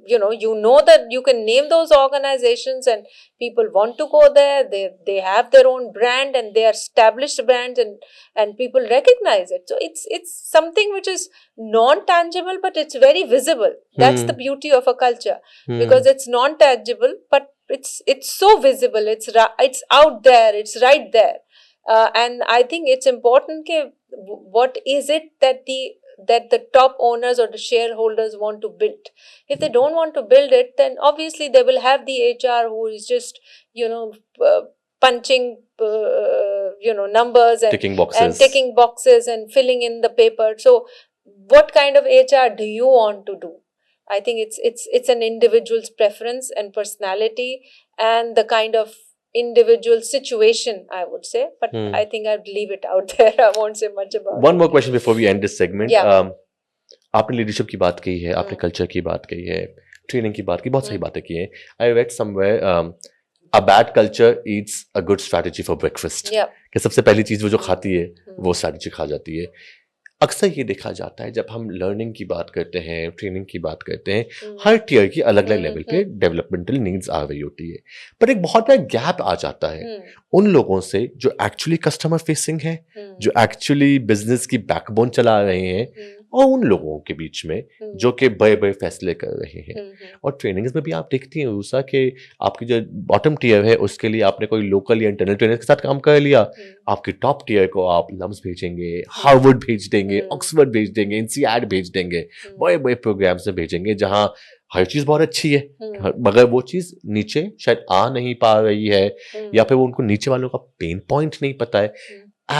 you know that you can name those organizations and people want to go there. They have their own brand and they are established brands, and people recognize it. So it's something which is non-tangible, but it's very visible. That's the beauty of a culture, because it's non-tangible, but it's so visible. It's out there. It's right there. And I think it's important that what is it that the top owners or the shareholders want to build. If they don't want to build it, then obviously they will have the HR who is just punching numbers and ticking boxes and filling in the paper. So what kind of HR do you want to do? I think it's an individual's preference and personality and the kind of individual situation, I would say, but I think I'd leave it out there. I won't say much about it. One more question before we end this segment. आपने leadership की बात कही है, आपने culture की बात कही है, ट्रेनिंग की बात की, बहुत सही बातें की हैं। I read somewhere a bad culture eats a good strategy for breakfast. कि सबसे पहली चीज वो जो खाती है वो स्ट्रैटेजी खा जाती है। अक्सर ये देखा जाता है जब हम लर्निंग की बात करते हैं, ट्रेनिंग की बात करते हैं, हर टीयर की अलग अलग लेवल पे डेवलपमेंटल नीड्स आ रही होती है, पर एक बहुत बड़ा गैप आ जाता है उन लोगों से जो एक्चुअली कस्टमर फेसिंग है, जो एक्चुअली बिजनेस की बैकबोन चला रहे हैं, और उन लोगों के बीच में जो कि बड़े बड़े फैसले कर रहे हैं। और ट्रेनिंग्स में भी आप देखती हैं उषा कि आपकी जो बॉटम टीयर है उसके लिए आपने कोई लोकल या इंटरनल ट्रेनर के साथ काम कर लिया, आपकी टॉप टीयर को आप लम्स भेजेंगे, हार्वर्ड भेज देंगे, ऑक्सफोर्ड भेज देंगे, INSEAD भेज देंगे, बड़े बड़े प्रोग्राम्स में भेजेंगे जहाँ हर चीज बहुत अच्छी है, मगर वो चीज नीचे शायद आ नहीं पा रही है, या फिर वो उनको नीचे वालों का पेन पॉइंट नहीं पता है।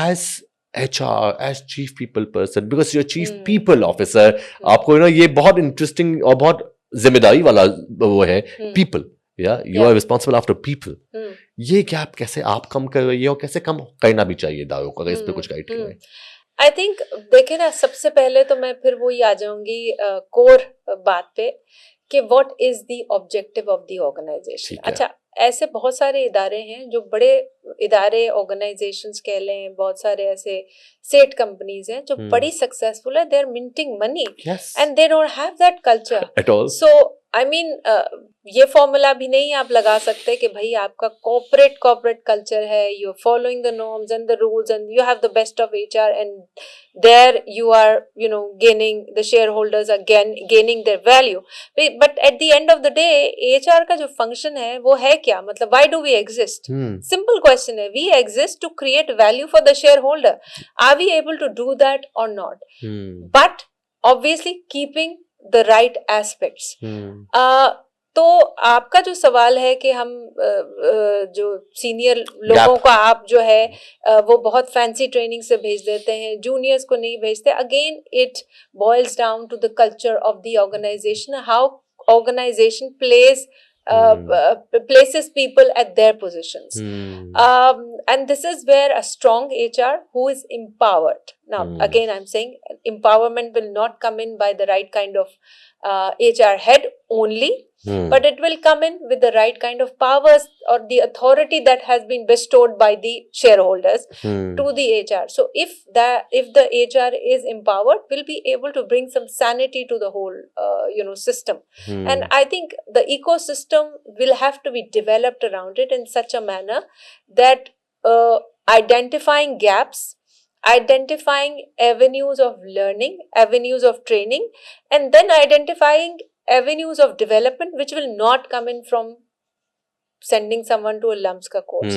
As HR, as chief people person, because you're chief people officer, आपको ये बहुत इंटरेस्टिंग और बहुत जिम्मेदारी वाला वो है, people, you are responsible after people. ये गैप कैसे आप कम कर रही है और कैसे कम करना भी चाहिए दावों को, अगर इस पे कुछ गाइड करें? आई थिंक देखे ना, सबसे पहले तो मैं फिर वही आ जाऊंगी कोर बात पे कि what is the objective of the organisation. अच्छा, ऐसे बहुत सारे इदारे हैं जो बड़े इदारे, ऑर्गेनाइजेशंस कह लें, बहुत सारे ऐसे सेट कंपनीज हैं जो बड़ी सक्सेसफुल है, they are minting money Yes. And they don't have that culture At all. So I mean ये फॉर्मूला भी नहीं आप लगा सकते कि भाई आपका कॉर्पोरेट कल्चर है, you are following the norms and the rules and you have the best of HR and there you are gaining the shareholders are gaining their value. But at the end of the day HR का जो function है वो है क्या, मतलब why do we exist? Simple question है, we exist to create value for the shareholder. Are we able to do that और not? But obviously keeping the right aspects. तो आपका जो सवाल है कि हम जो सीनियर लोगों को आप जो है वो बहुत फैंसी ट्रेनिंग से भेज देते हैं, जूनियर्स को नहीं भेजते. Again it boils down to the culture of the organisation, how organisation places people at their positions. And this is where a strong HR who is empowered. Now, again, I'm saying empowerment will not come in by the right kind of HR head only, but it will come in with the right kind of powers or the authority that has been bestowed by the shareholders to the HR. So if the HR is empowered, we'll be able to bring some sanity to the whole system. And I think the ecosystem will have to be developed around it in such a manner that identifying gaps, identifying avenues of learning, avenues of training, and then identifying avenues of development which will not come in from sending someone to a LUMSCA course.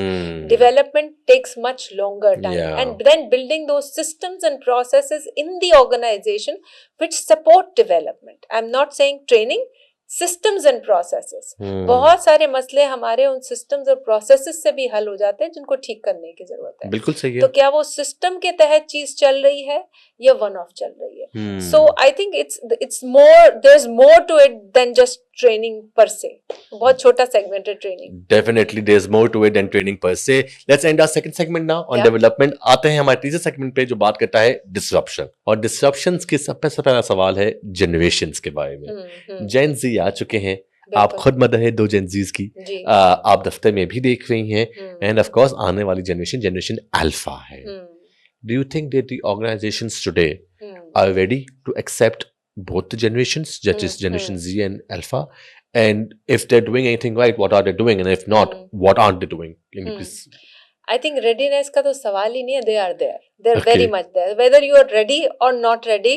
Development takes much longer time. And then building those systems and processes in the organization which support development. I'm not saying training, systems and processes. बहुत सारे मसले हमारे उन systems और processes से भी हल हो जाते हैं जिनको ठीक करने की जरूरत है. बिल्कुल सही है. तो क्या वो system के तहत चीज चल रही है या one off चल रही है? So I think it's more, there's more to it than just training per se. बहुत छोटा segment है training. Definitely there's more to it than training per se. Let's end our second segment now on development. आते हैं हमारे तीसरे segment पे जो बात करता है disruption. और disruptions के सबसे पहला सवाल है generations के बारे में. Gen Z आ चुके हैं. आप खुद मदर है 2 Gen Zs की. आप दफ्तर में भी देख रही हैं. And of course आने वाली generation alpha है. Do you think that the organizations today are ready to accept both the generations, that is Generation Z and Alpha? And if they're doing anything right, what are they doing? And if not, what aren't they doing? Can you please? I think readiness का तो सवाल ही नहीं है. They are there. They're very much there. Whether you are ready or not ready,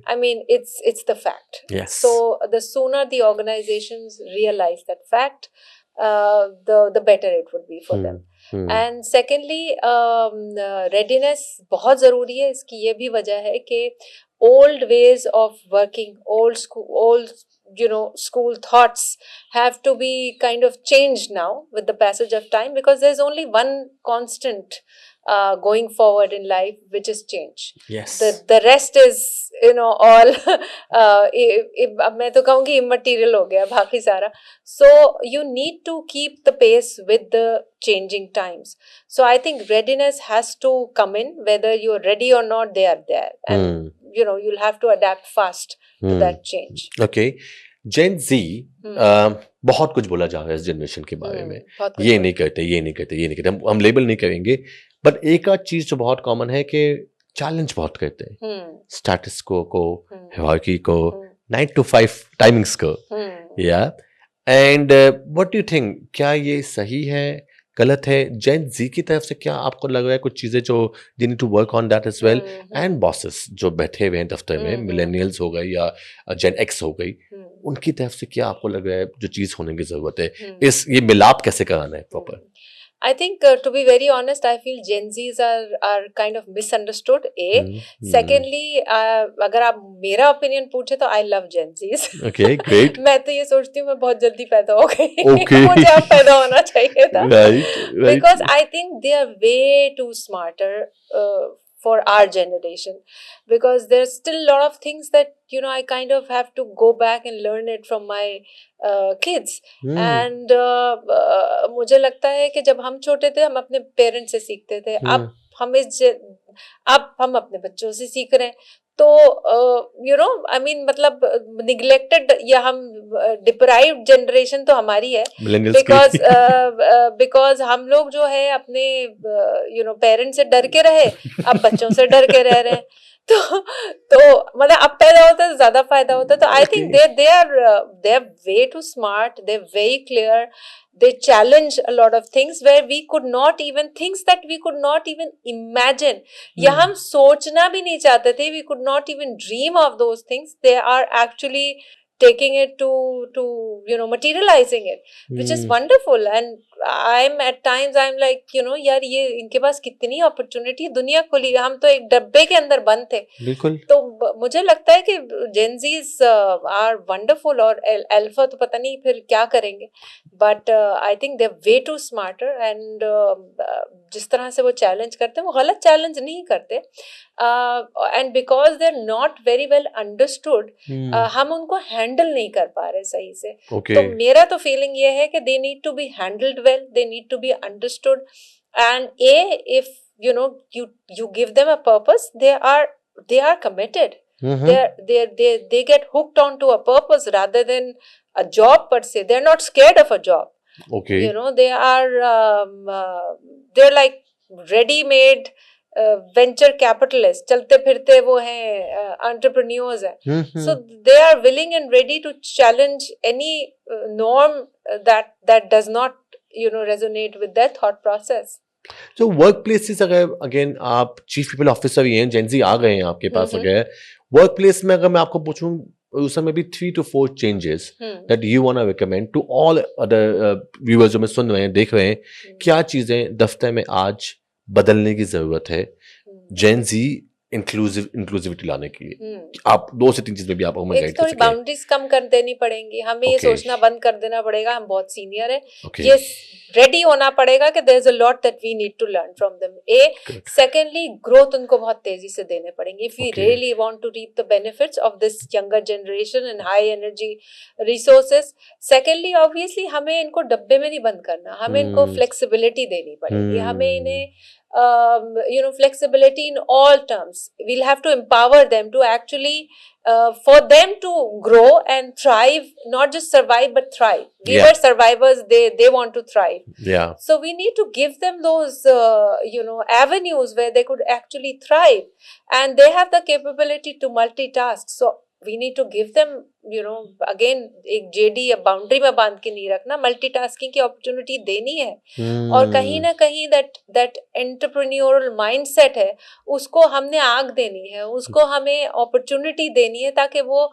I mean, it's the fact. Yes. So the sooner the organizations realize that fact, the better it would be for them. And secondly, readiness बहुत जरूरी है. इसकी ये भी वजह है कि old ways of working, old school thoughts have to be kind of changed now with the passage of time, because there's only one constant going forward in life, which is change. Yes. The rest is all अब मैं तो कहूँगी immaterial हो गया बाकी सारा. So you need to keep the pace with the changing times. So I think readiness has to come in, whether you're ready or not. They are there, and you'll have to adapt fast to that change. Okay. Gen Z बहुत कुछ बोला जा रहा है इस generation के बारे में. ये नहीं करते, हम लेबल नहीं करेंगे. बट एक आध चीज जो बहुत कॉमन है कि चैलेंज बहुत करते हैं. स्टेटस को हायरार्की को, 9 to 5 टाइमिंग्स को. And what do you think, क्या ये सही है, गलत है? जेन जी की तरफ से क्या आपको लग रहा है कुछ चीजें जो they need to work on that as well? And bosses जो बैठे हुए हैं दफ्तर में, मिलेनियल्स हो गई या जेन एक्स हो गई, उनकी तरफ से क्या आपको लग रहा है जो चीज होने की जरूरत है? ये मिलाप कैसे कराना है proper? I think to be very honest, I feel Gen Zs are kind of misunderstood. Secondly, अगर आप मेरा opinion पूछे तो I love Gen Zs. Okay, great. मैं तो ये सोचती हूँ मैं बहुत जल्दी पैदा हो गई. मुझे अब पैदा होना चाहिए था. Right. Because I think they are way too smarter for our generation, because there's still a lot of things that I kind of have to go back and learn it from my kids. And मुझे लगता है कि जब हम छोटे थे हम अपने पेरेंट्स से सीखते थे. अब हम अपने बच्चों से सीख रहे हैं. तो आई मीन मतलब निग्लेक्टेड या हम डिप्राइव्ड जनरेशन तो हमारी है, मिलेनियल्स बिकॉज की बिकॉज हम लोग जो है अपने पेरेंट्स से डर के रहे, अब बच्चों से डर के रह रहे हैं। तो मतलब अब पैदा होता है तो ज्यादा फायदा होता है। तो I think they are way too smart, they are very clear, they challenge a lot of things where we could not even, things that we could not even imagine, या हम सोचना भी नहीं चाहते थे, we could not even dream of those things, they are actually taking it to materializing it, which is wonderful. And I'm at times I'm like यार ये इनके पास कितनी अपॉर्चुनिटी, दुनिया खुली, हम तो एक डब्बे के अंदर बंद थे। बिल्कुल। तो मुझे लगता है कि जेनजीज आर वंडरफुल, और अल्फा तो पता नहीं फिर क्या करेंगे, but I think they are way too smarter. And जिस तरह से वो चैलेंज करते हैं वो गलत चैलेंज नहीं करते, and because they are not very well understood, हम उनको हैंडल नहीं कर पा रहे सही से। Okay. तो मेरा तो फीलिंग ये है कि they need to be handled well, they need to be understood, and if you give them a purpose, they are committed. They get hooked onto a purpose rather than a job per se. They're not scared of a job. Okay. They are they're like ready made venture capitalists, चलते फिरते वो हैं entrepreneurs हैं. So they are willing and ready to challenge any norm that does not resonate with their thought process. तो work places, अगर again आप chief people officer ही हैं, Gen Z आ गए हैं आपके पास, अगर वर्क प्लेस में अगर मैं आपको पूछूं उस समय भी 3 to 4 changes that you want to recommend to all other viewers जो मैं सुन रहे हैं, देख रहे हैं, क्या चीजें दफ्तर में आज बदलने की जरूरत है जेनजी इंक्लूसिविटी लाने के लिए? आप 2 से 3 चीजें भी आप हमें गाइड कर थोड़ी सकें। बाउंड्रीज कम कर देनी पड़ेंगी, हमें ये Okay. सोचना बंद कर देना पड़ेगा हम बहुत सीनियर है, Okay. ये रेडी होना पड़ेगा कि there is a lot that we need to learn from them. Correct. Secondly growth उनको बहुत तेजी से देने पड़ेंगे if we Okay. Really want to reap the benefits of this younger generation and high energy resources. Secondly obviously हमें इनको डब्बे में नहीं बंद करना, हमें इनको फ्लेक्सिबिलिटी देनी पड़ेगी, हमें इन्हें flexibility in all terms. We'll have to empower them to actually for them to grow and thrive, not just survive but thrive. We Yeah. were survivors, they want to thrive. Yeah. So we need to give them those avenues where they could actually thrive, and they have the capability to multitask. So we need to give them again एक JD या boundary में बांध के नहीं रखना, multitasking की opportunity देनी है। और कहीं ना कहीं दैट एंटरप्रेन्योरल माइंडसेट है उसको हमने आग देनी है, उसको हमें अपॉर्चुनिटी देनी है ताकि वो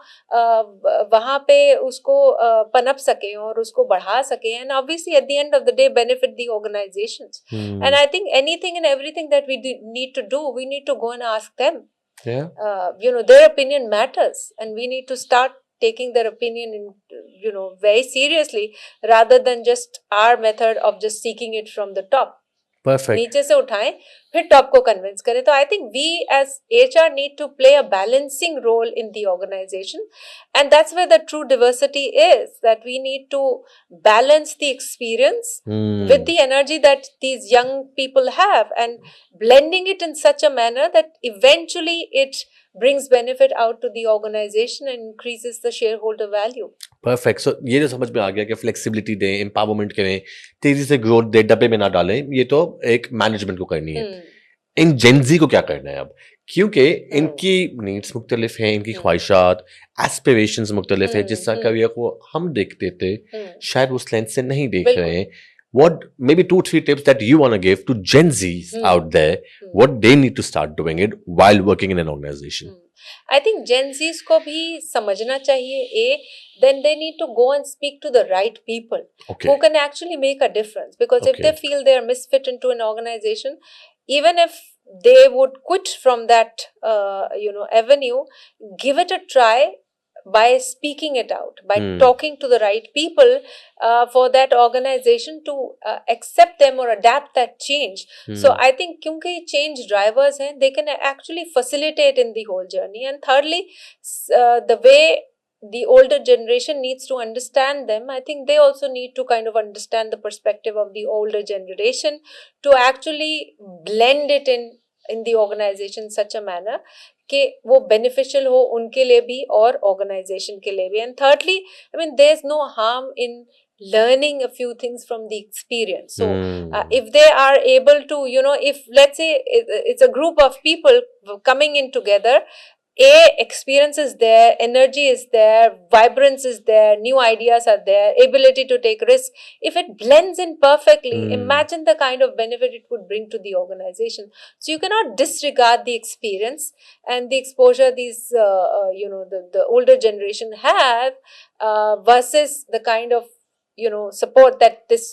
वहां पे उसको पनप सके और उसको बढ़ा सके, and obviously at the end of the day benefit the organisations. And I think anything and everything that we need to do, we need to go and ask them. Their opinion matters, and we need to start taking their opinion very seriously rather than just our method of just seeking it from the top. Perfect. नीचे से उठाएं फिर top को convince करें। तो I think we as HR need to play a balancing role in the organisation, and that's where the true diversity is, that we need to balance the experience with the energy that these young people have, and blending it in such a manner that eventually it brings benefit out to the organization and increases the shareholder value. Perfect. So ये तो समझ में आ गया कि flexibility दें, empowerment करें, तेजी से ग्रोथ दें, डब्बे में ना डालें, ये तो एक मैनेजमेंट को करनी है। इन जेनजी को क्या करना है अब? क्योंकि इनकी नीड्स मुख्तलिफ हैं, इनकी ख्वाहिशात, एस्पिरेशंस मुख्तलिफ है। जिस तरह करियर को हम देखते थे शायद उस लेंस से नहीं देख रहे हैं। What maybe 2-3 tips that you want to give to Gen Zs out there, what they need to start doing it while working in an organization? I think Gen Zs को भी समझना चाहिए, then they need to go and speak to the right people who can actually make a difference, because if they feel they are misfit into an organization, even if they would quit from that avenue, give it a try by speaking it out, by talking to the right people for that organization to accept them or adapt that change. So I think kyunki change drivers hain, they can actually facilitate in the whole journey. And thirdly, the way the older generation needs to understand them, I think they also need to kind of understand the perspective of the older generation to actually blend it in the organization in such a manner कि वो beneficial हो उनके लिए भी और organisation के लिए भी. And thirdly, I mean there is no harm in learning a few things from the experience. So if they are able to, if let's say it's a group of people coming in together, experience is there, energy is there, vibrance is there, new ideas are there, ability to take risks. If it blends in perfectly, imagine the kind of benefit it would bring to the organization. So you cannot disregard the experience and the exposure these the older generation have versus the kind of support that this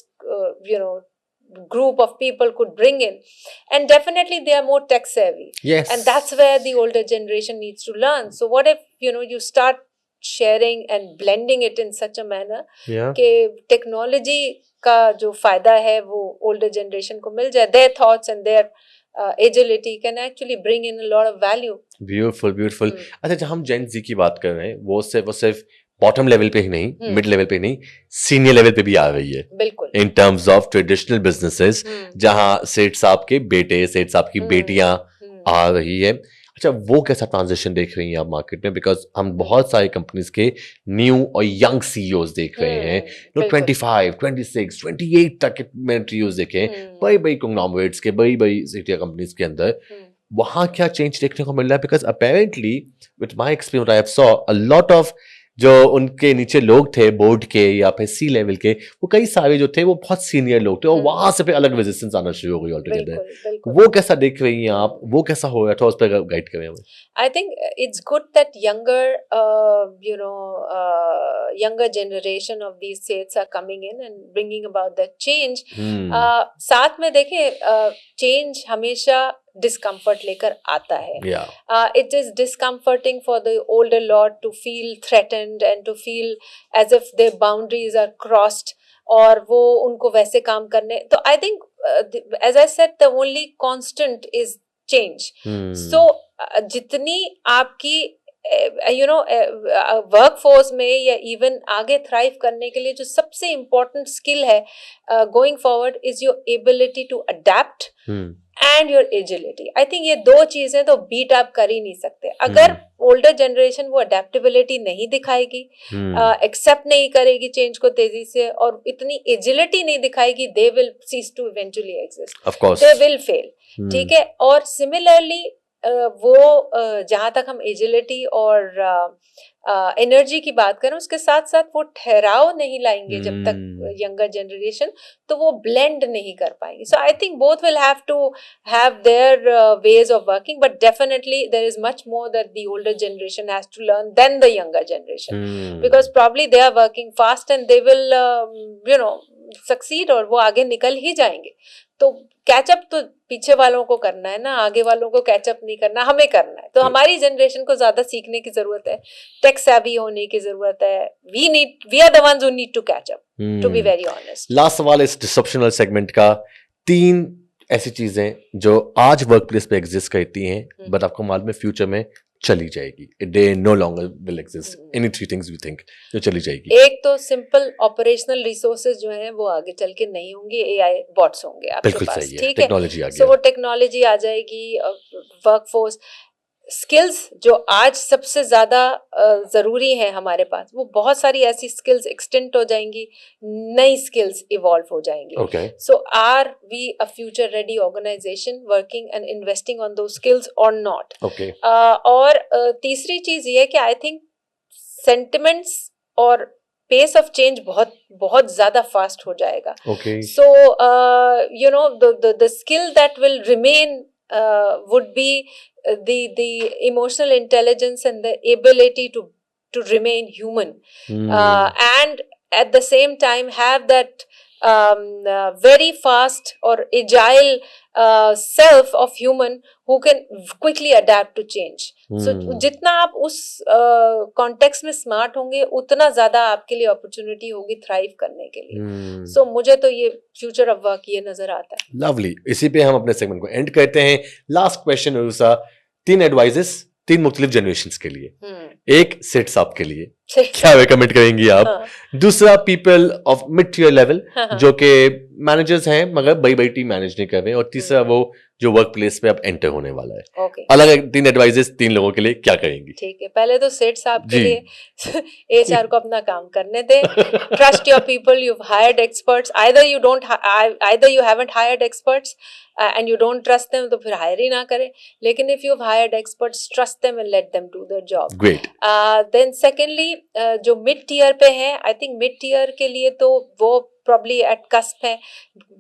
group of people could bring in. And definitely they are more tech savvy. Yes. And that's where the older generation needs to learn. So what if you start sharing and blending it in such a manner कि technology का जो फायदा है वो older generation को मिल जाए. Their thoughts and their agility can actually bring in a lot of value. Beautiful. अच्छा, जब हम Gen Z की बात कर रहे हैं वो सिर्फ बॉटम लेवल पे ही नहीं, मिड लेवल पे नहीं, सीनियर लेवल पे भी आ रही है. बिल्कुल. In terms of traditional businesses जहां सेठ साहब के बेटे, सेठ साहब की बेटियां आ रही है. अच्छा, वो कैसा ट्रांजिशन देख रही हैं आप मार्केट में? बिकॉज हम बहुत सारी कंपनीज के न्यू और यंग सीईओज देख रहे हैं, 25, 26, 28 तक में इंटरव्यूज देखे बड़ी बड़ी कंग्लोमरेट्स के, बड़ी सिटी कंपनीज के अंदर. वहां क्या चेंज देखने को मिल रहा है? Because apparently with my experience I have saw a lot of जो उनके नीचे लोग थे बोर्ड के या फिर सी लेवल के, वो कई सारे जो थे वो बहुत सीनियर लोग थे और वहां से फिर अलग रेजिस्टेंस आना शुरू हो गई ऑलटुगेदर. वो कैसा देख रही हैं आप? वो कैसा हो रहा था? उस पर गाइड करें हमें. I think it's good that younger generation of these states are coming in and bringing about that change. साथ में देखें, change हमेशा discomfort लेकर आता है. It is discomforting for the older lot to feel threatened and to feel as if their boundaries are crossed और वो उनको वैसे काम करने. तो I think as I said, the only constant is change. So जितनी आपकी वर्क फोर्स में या इवन आगे थ्राइव करने के लिए जो सबसे इम्पोर्टेंट स्किल है going forward is your ability to adapt and your agility. I think ये दो चीजें तो बीट आप कर ही नहीं सकते. अगर ओल्डर जनरेशन वो अडेप्टेबिलिटी नहीं दिखाएगी, एक्सेप्ट नहीं करेगी चेंज को तेजी से और इतनी एजिलिटी नहीं दिखाएगी, they will cease to eventually exist, they will fail. ठीक है. और सिमिलरली वो जहाँ तक हम एजिलिटी और एनर्जी की बात करें, उसके साथ साथ वो ठहराव नहीं लाएंगे जब तक यंगर जनरेशन, तो वो ब्लेंड नहीं कर पाएंगे. So I think both will have to have their ways of working, but definitely there is much more that the older generation has to learn than the younger generation, because probably they are working fast and they will succeed और वो आगे निकल ही जाएंगे. तो catch up तो पीछे वालों को करना है ना, आगे वालों को कैचअप नहीं करना, हमें करना है. तो हमारी जनरेशन को ज्यादा सीखने की जरूरत है, टेक सेवी होने की जरूरत है. We are the ones who need to catch up, to be very honest. Last सवाल इस डिसरप्शनल सेगमेंट का. 3 ऐसी चीजें जो आज वर्कप्लेस पे एग्जिस्ट करती हैं बट आपको मालूम है फ्यूचर में चली जाएगी, they know longer will exist. Any 3 things you think जो चली जाएगी? एक तो सिंपल ऑपरेशनल रिसोर्सेज जो हैं वो आगे चल के नहीं होंगे, एआई बॉट्स होंगे आपके पास. बिल्कुल सही है, ठीक है. टेक्नोलॉजी आ गई. सो वो टेक्नोलॉजी आ जाएगी. वर्कफोर्स स्किल्स जो आज सबसे ज्यादा जरूरी है हमारे पास, वो बहुत सारी ऐसी स्किल्स एक्सटेंट हो जाएंगी, नई स्किल्स इवॉल्व हो जाएंगी. So are we a future ready organisation working and investing on those skills और नॉट? और तीसरी चीज ये कि आई थिंक सेंटिमेंट्स और पेस ऑफ चेंज बहुत बहुत ज्यादा फास्ट हो जाएगा. So the skill that will remain would be the emotional intelligence and the ability to remain human, and at the same time have that very fast or agile self of human who can quickly adapt to change. So जितना आप उस context में smart होंगे उतना ज्यादा आपके लिए opportunity होगी थ्राइव करने के लिए. सो मुझे तो ये फ्यूचर ऑफ वर्क ये नजर आता है. लवली. इसी पे हम अपने सेगमेंट को एंड करते हैं. लास्ट क्वेश्चन उषा, 3 एडवाइजेस 3 मुख्तलिफ जनरेशंस के लिए. एक सेठ साहब के लिए, क्या रिकमेंड करेंगी आप? हाँ, दूसरा, people of mid tier level हाँ, हाँ, जो कि मैनेजर्स हैं मगर बड़ी बड़ी टीम मैनेज नहीं कर रहे हैं, और तीसरा हम्म, वो जो वर्क प्लेस पे अब एंटर होने वाला है। ओके, अलग 3 एडवाइजेस 3 लोगों के लिए क्या करेंगी? ठीक है। पहले तो सेठ साहब के जी। लिए एचआर को अपना काम करने दे। Trust your people, you've hired experts, either you haven't hired experts and you don't trust them, तो फिर हायर ही ना करें। लेकिन if you've hired experts, trust them and let them do their job. Great. Then secondly, जो mid tier पे है, I think mid tier के लिए तो वो प्रॉब्ली एट कस्प है,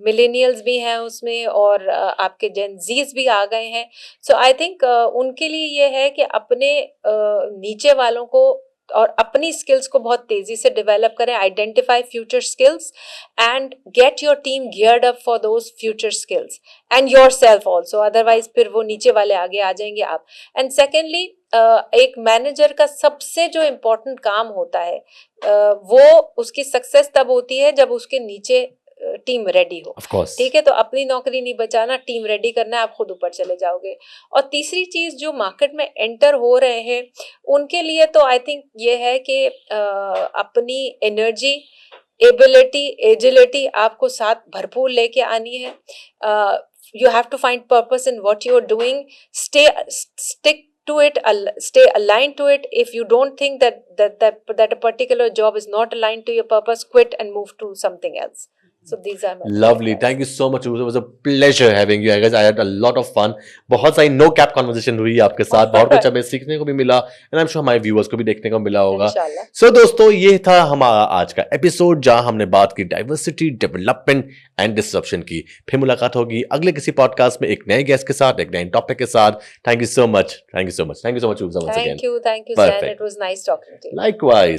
मिलेनियल्स भी हैं उसमें, और आपके जेन जीज भी आ गए हैं। सो आई थिंक उनके लिए ये है कि अपने नीचे वालों को और अपनी स्किल्स को बहुत तेजी से डेवलप करें, identify future skills and get your team geared up for those future skills and your self also, otherwise फिर वो नीचे वाले आगे आ जाएंगे आप। एंड सेकेंडली, एक मैनेजर का सबसे जो इम्पोर्टेंट काम होता है वो उसकी सक्सेस तब होती है जब उसके नीचे टीम रेडी हो। Of course. ठीक है, तो अपनी नौकरी नहीं बचाना, टीम रेडी करना है, आप खुद ऊपर चले जाओगे। और तीसरी चीज, जो मार्केट में एंटर हो रहे हैं उनके लिए तो आई थिंक ये है कि अपनी एनर्जी, एबिलिटी, एजिलिटी आपको साथ भरपूर लेके आनी है। You have to find purpose in what you are doing, stick to it, stay aligned to it. If you don't think that a particular job is not aligned to your purpose, quit and move to something else. So these are my Lovely. advice. Thank you so much. It was a pleasure having you. I guess I had a lot of fun. बहुत sorry no cap conversation हुई आपके साथ, बहुत कुछ हमें सीखने को भी मिला, एंड आई एम श्योर हमारे व्यूअर्स को भी देखने को मिला होगा। इंशाल्लाह। सो दोस्तों, ये था हमारा आज का एपिसोड जहां हमने बात की डाइवर्सिटी, डेवलपमेंट एंड डिसरप्शन की। फिर मुलाकात होगी अगले किसी पॉडकास्ट में एक नए गेस्ट के साथ, एक नए टॉपिक के साथ। Thank you so much, thank you so much, thank you so much. Thank you, Zen. Perfect. It was nice talking to you. Likewise.